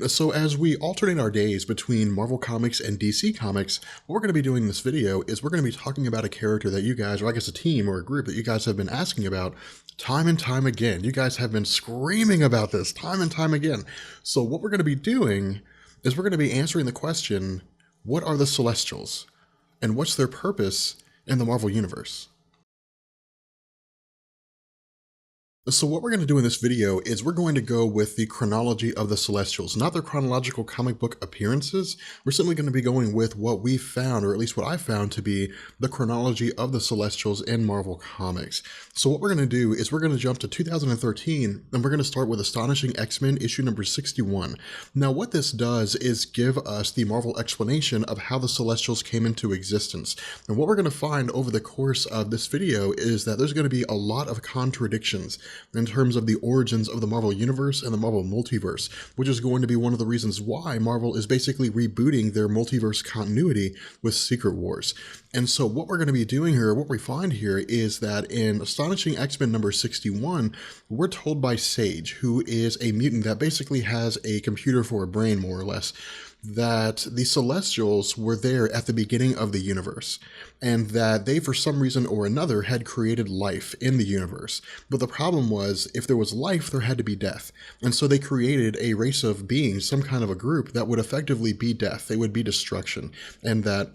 So as we alternate our days between Marvel Comics and DC Comics, what we're going to be doing in this video is we're going to be talking about a character that you guys, or I guess a team or a group that you guys have been asking about time and time again. You guys have been screaming about this time and time again. So what we're going to be doing is we're going to be answering the question, what are the Celestials? And what's their purpose in the Marvel Universe? So what we're going to do in this video is we're going to go with the chronology of the Celestials, not their chronological comic book appearances. We're simply going to be going with what we found, or at least what I found to be the chronology of the Celestials in Marvel Comics. So what we're going to do is we're going to jump to 2013, and we're going to start with Astonishing X-Men issue number 61. Now what this does is give us the Marvel explanation of how the Celestials came into existence. And what we're going to find over the course of this video is that there's going to be a lot of contradictions in terms of the origins of the Marvel Universe and the Marvel Multiverse, which is going to be one of the reasons why Marvel is basically rebooting their multiverse continuity with Secret Wars. And so what we're going to be doing here, what we find here, is that in Astonishing X-Men number 61, we're told by Sage, who is a mutant that basically has a computer for a brain, more or less, that the Celestials were there at the beginning of the universe, and that they, for some reason or another, had created life in the universe. But the problem was, if there was life, there had to be death. And so they created a race of beings, some kind of a group, that would effectively be death. They would be destruction. And that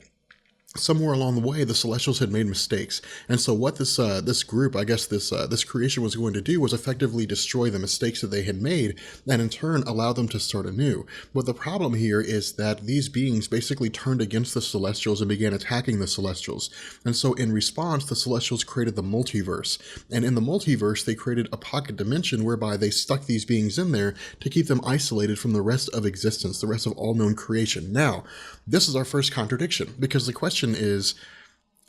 somewhere along the way, the Celestials had made mistakes. And so what this group, I guess this creation was going to do was effectively destroy the mistakes that they had made, and in turn allow them to start anew. But the problem here is that these beings basically turned against the Celestials and began attacking the Celestials. And so in response, the Celestials created the multiverse. And in the multiverse, they created a pocket dimension whereby they stuck these beings in there to keep them isolated from the rest of existence, the rest of all known creation. Now, this is our first contradiction, because the question is,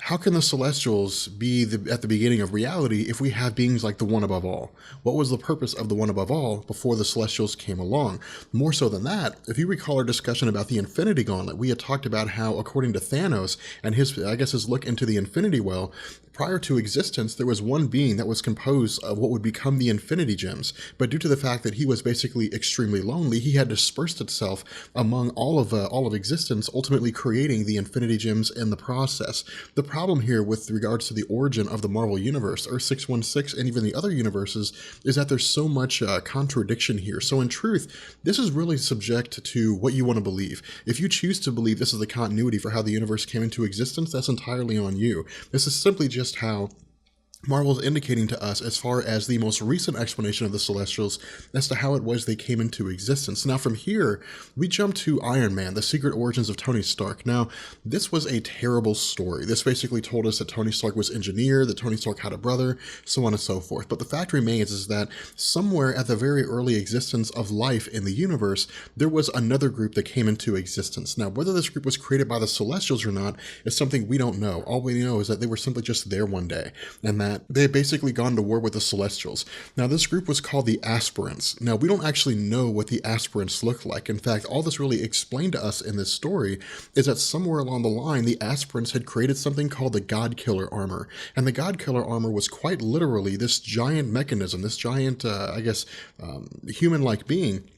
how can the Celestials be at the beginning of reality if we have beings like the One Above All? What was the purpose of the One Above All before the Celestials came along? More so than that, if you recall our discussion about the Infinity Gauntlet, we had talked about how, according to Thanos and his look into the Infinity Well, prior to existence, there was one being that was composed of what would become the Infinity Gems, but due to the fact that he was basically extremely lonely, he had dispersed itself among all of existence, ultimately creating the Infinity Gems in the process. The problem here with regards to the origin of the Marvel Universe, Earth 616, and even the other universes, is that there's so much contradiction here. So in truth, this is really subject to what you want to believe. If you choose to believe this is the continuity for how the universe came into existence, that's entirely on you. This is simply just how Marvel is indicating to us as far as the most recent explanation of the Celestials as to how it was they came into existence. Now from here, we jump to Iron Man, the secret origins of Tony Stark. Now, this was a terrible story. This basically told us that Tony Stark was engineered, that Tony Stark had a brother, so on and so forth. But the fact remains is that somewhere at the very early existence of life in the universe, there was another group that came into existence. Now, whether this group was created by the Celestials or not is something we don't know. All we know is that they were simply just there one day, and that they had basically gone to war with the Celestials. Now, this group was called the Aspirants. Now, we don't actually know what the Aspirants look like. In fact, all this really explained to us in this story is that somewhere along the line, the Aspirants had created something called the Godkiller armor. And the Godkiller armor was quite literally this giant mechanism, this giant, human-like being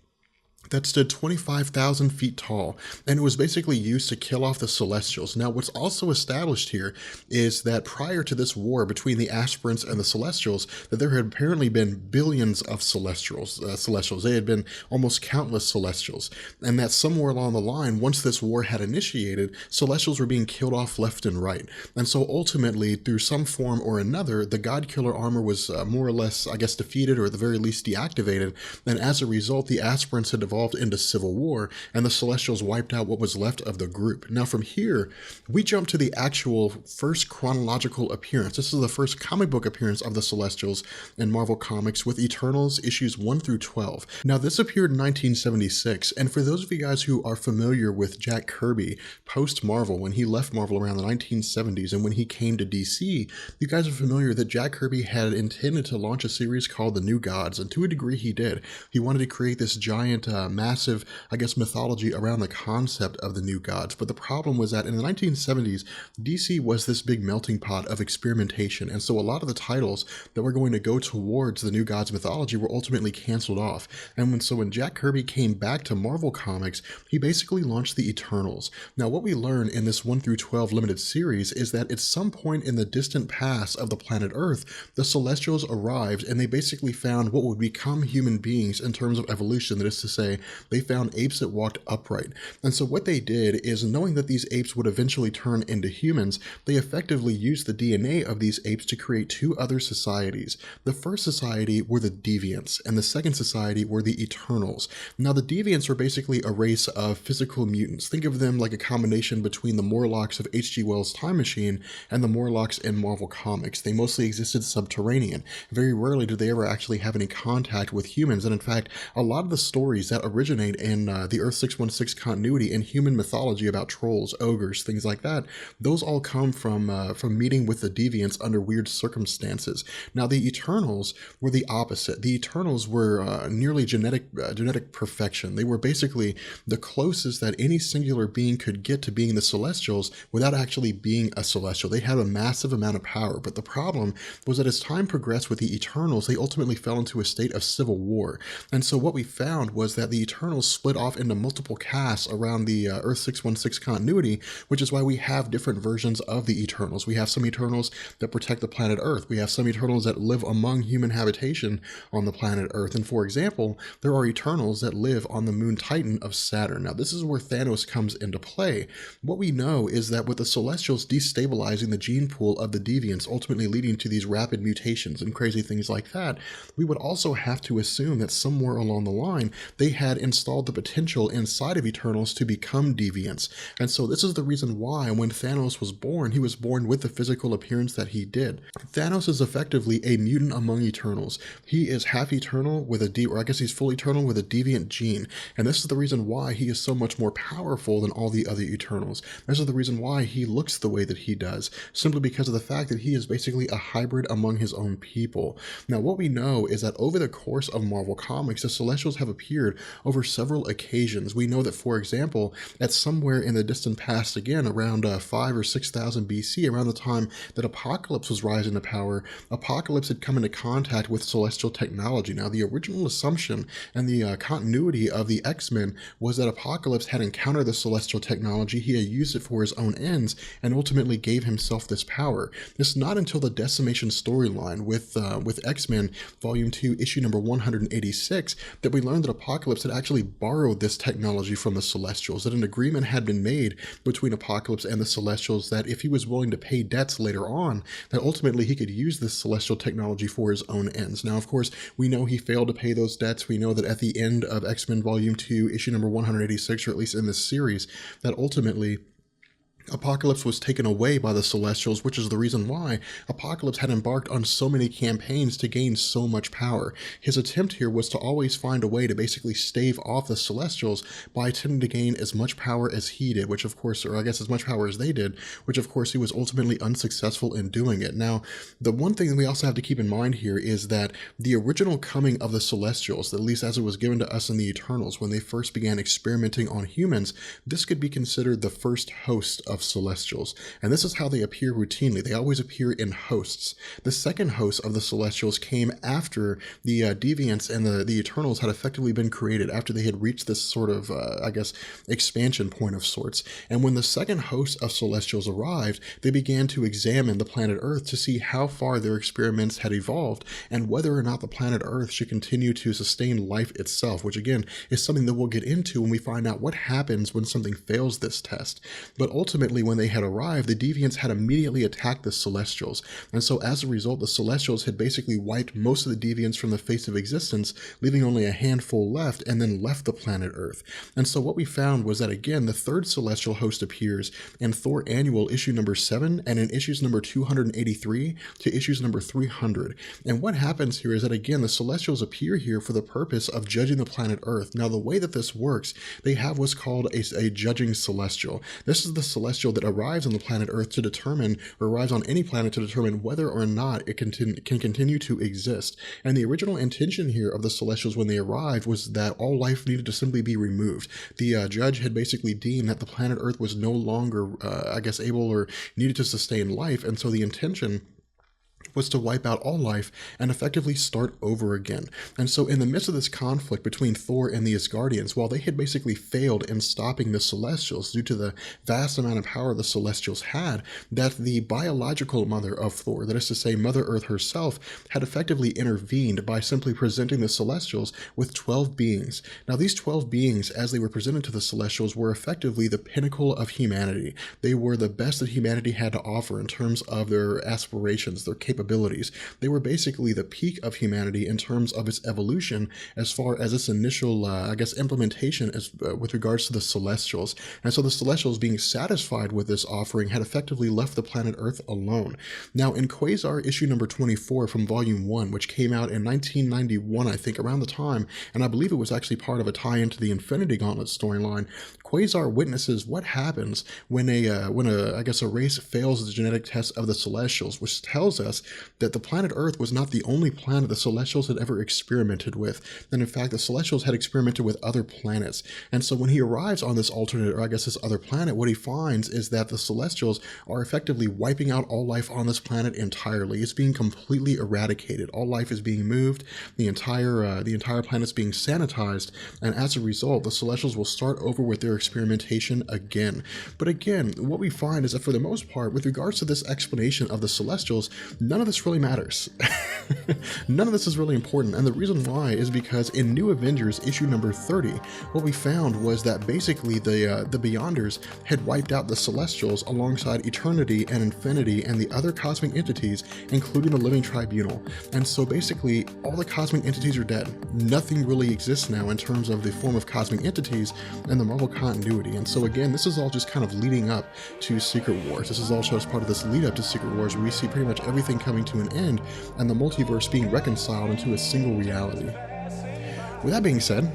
that stood 25,000 feet tall, and it was basically used to kill off the Celestials. Now, what's also established here is that prior to this war between the Aspirants and the Celestials, that there had apparently been billions of Celestials. They had been almost countless Celestials, and that somewhere along the line, once this war had initiated, Celestials were being killed off left and right. And so ultimately, through some form or another, the Godkiller armor was more or less, I guess, defeated, or at the very least deactivated, and as a result, the Aspirants had evolved into civil war, and the Celestials wiped out what was left of the group. Now from here, we jump to the actual first chronological appearance. This is the first comic book appearance of the Celestials in Marvel Comics with Eternals issues 1 through 12. Now this appeared in 1976, and for those of you guys who are familiar with Jack Kirby post-Marvel, when he left Marvel around the 1970s and when he came to DC, you guys are familiar that Jack Kirby had intended to launch a series called The New Gods, and to a degree he did. He wanted to create this giant massive, I guess, mythology around the concept of the new gods. But the problem was that in the 1970s, DC was this big melting pot of experimentation, and so a lot of the titles that were going to go towards the new gods mythology were ultimately canceled off. And when Jack Kirby came back to Marvel Comics, he basically launched the Eternals. Now, what we learn in this 1 through 12 limited series is that at some point in the distant past of the planet Earth, the Celestials arrived and they basically found what would become human beings in terms of evolution. That is to say, they found apes that walked upright. And so what they did is, knowing that these apes would eventually turn into humans, they effectively used the DNA of these apes to create two other societies. The first society were the Deviants, and the second society were the Eternals. Now, the Deviants were basically a race of physical mutants. Think of them like a combination between the Morlocks of H.G. Wells' Time Machine and the Morlocks in Marvel Comics. They mostly existed subterranean. Very rarely did they ever actually have any contact with humans, and in fact, a lot of the stories that originate in the Earth 616 continuity in human mythology about trolls, ogres, things like that, those all come from meeting with the Deviants under weird circumstances. Now, the Eternals were the opposite. The Eternals were nearly genetic perfection. They were basically the closest that any singular being could get to being the Celestials without actually being a Celestial. They had a massive amount of power, but the problem was that as time progressed with the Eternals, they ultimately fell into a state of civil war. And so what we found was that the Eternals split off into multiple castes around the Earth 616 continuity, which is why we have different versions of the Eternals. We have some Eternals that protect the planet Earth. We have some Eternals that live among human habitation on the planet Earth. And for example, there are Eternals that live on the moon Titan of Saturn. Now, this is where Thanos comes into play. What we know is that with the Celestials destabilizing the gene pool of the Deviants, ultimately leading to these rapid mutations and crazy things like that, we would also have to assume that somewhere along the line, they had installed the potential inside of Eternals to become Deviants. And so this is the reason why when Thanos was born, he was born with the physical appearance that he did. Thanos is effectively a mutant among Eternals. He is half Eternal with he's full Eternal with a deviant gene. And this is the reason why he is so much more powerful than all the other Eternals. This is the reason why he looks the way that he does, simply because of the fact that he is basically a hybrid among his own people. Now, what we know is that over the course of Marvel Comics, the Celestials have appeared over several occasions. We know that, for example, at somewhere in the distant past, again, around 5 or 6,000 BC, around the time that Apocalypse was rising to power, Apocalypse had come into contact with celestial technology. Now, the original assumption and the continuity of the X-Men was that Apocalypse had encountered the celestial technology, he had used it for his own ends, and ultimately gave himself this power. It's not until the Decimation storyline with X-Men Volume 2, issue number 186, that we learned that Apocalypse had actually borrowed this technology from the Celestials, that an agreement had been made between Apocalypse and the Celestials that if he was willing to pay debts later on, that ultimately he could use this celestial technology for his own ends. Now, of course, we know he failed to pay those debts. We know that at the end of X-Men Volume 2, issue number 186, or at least in this series, that ultimately Apocalypse was taken away by the Celestials, which is the reason why Apocalypse had embarked on so many campaigns to gain so much power. His attempt here was to always find a way to basically stave off the Celestials by attempting to gain as much power as he did, which of course, or I guess as much power as they did, which of course he was ultimately unsuccessful in doing it. Now, the one thing that we also have to keep in mind here is that the original coming of the Celestials, at least as it was given to us in the Eternals, when they first began experimenting on humans, this could be considered the first host of Celestials, and this is how they appear routinely. They always appear in hosts. The second host of the Celestials came after the Deviants and the Eternals had effectively been created, after they had reached this sort of, expansion point of sorts. And when the second host of Celestials arrived, they began to examine the planet Earth to see how far their experiments had evolved and whether or not the planet Earth should continue to sustain life itself, which again is something that we'll get into when we find out what happens when something fails this test. But ultimately, when they had arrived, the Deviants had immediately attacked the Celestials, and so as a result, the Celestials had basically wiped most of the Deviants from the face of existence, leaving only a handful left, and then left the planet Earth. And so what we found was that, again, the third Celestial host appears in Thor Annual issue number 7, and in issues number 283 to issues number 300. And what happens here is that, again, the Celestials appear here for the purpose of judging the planet Earth. Now, the way that this works, they have what's called a judging Celestial. This is the Celestial celestial that arrives on the planet Earth to determine, or arrives on any planet to determine whether or not it can continue to exist. And the original intention here of the celestials when they arrived was that all life needed to simply be removed. The judge had basically deemed that the planet Earth was no longer, able or needed to sustain life, and so the intention was to wipe out all life and effectively start over again. And so in the midst of this conflict between Thor and the Asgardians, while they had basically failed in stopping the Celestials due to the vast amount of power the Celestials had, that the biological mother of Thor, that is to say Mother Earth herself, had effectively intervened by simply presenting the Celestials with 12 beings. Now these 12 beings, as they were presented to the Celestials, were effectively the pinnacle of humanity. They were the best that humanity had to offer in terms of their aspirations, their capabilities. They were basically the peak of humanity in terms of its evolution as far as its initial, implementation with regards to the Celestials. And so the Celestials, being satisfied with this offering, had effectively left the planet Earth alone. Now, in Quasar issue number 24 from Volume 1, which came out in 1991, I think, around the time, and I believe it was actually part of a tie-in to the Infinity Gauntlet storyline, Quasar witnesses what happens when a race fails the genetic test of the Celestials, which tells us that the planet Earth was not the only planet the Celestials had ever experimented with. And in fact, the Celestials had experimented with other planets. And so when he arrives on this alternate, or this other planet, what he finds is that the Celestials are effectively wiping out all life on this planet entirely. It's being completely eradicated. All life is being moved. The entire planet's being sanitized. And as a result, the Celestials will start over with their experimentation again. But again, what we find is that for the most part, with regards to this explanation of the Celestials, none of this really matters. None of this is really important, and the reason why is because in New Avengers issue number 30, what we found was that basically the Beyonders had wiped out the Celestials alongside Eternity and Infinity and the other cosmic entities, including the Living Tribunal. And so basically, all the cosmic entities are dead. Nothing really exists now in terms of the form of cosmic entities in the Marvel continuity. And so again, this is all just kind of leading up to Secret Wars. This is all just part of this lead up to Secret Wars, where we see pretty much everything coming to an end and the multiverse being reconciled into a single reality. With that being said,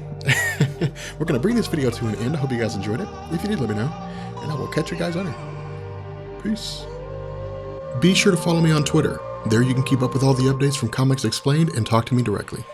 we're going to bring this video to an end. I hope you guys enjoyed it. If you did, let me know, and I will catch you guys later. Peace. Be sure to follow me on Twitter. There you can keep up with all the updates from Comics Explained and talk to me directly.